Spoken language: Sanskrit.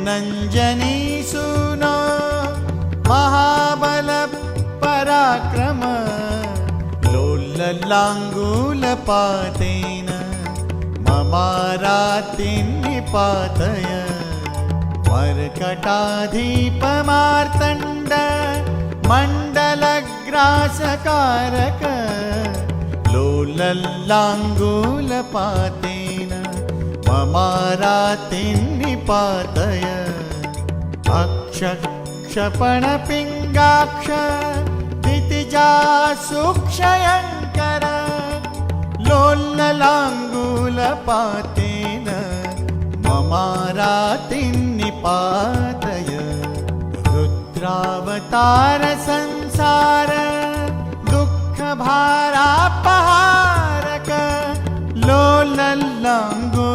धनञ्जनीसूनो महाबल पराक्रम लोललाङ्गूलपातेन ममारातिन्निपातय मर्कटाधीपमार्तण्ड मण्डलग्रासकारक लोललाङ्गूलपातेन ममारातिन्निपातय अक्षक्षपणपिङ्गाक्ष दितिजासुक्षयङ्कर लोललाङ्गूलपातेन ममारातिन्निपातय रुद्रावतार संसार दुःखभारापहारक लोललाङ्गूलपातेन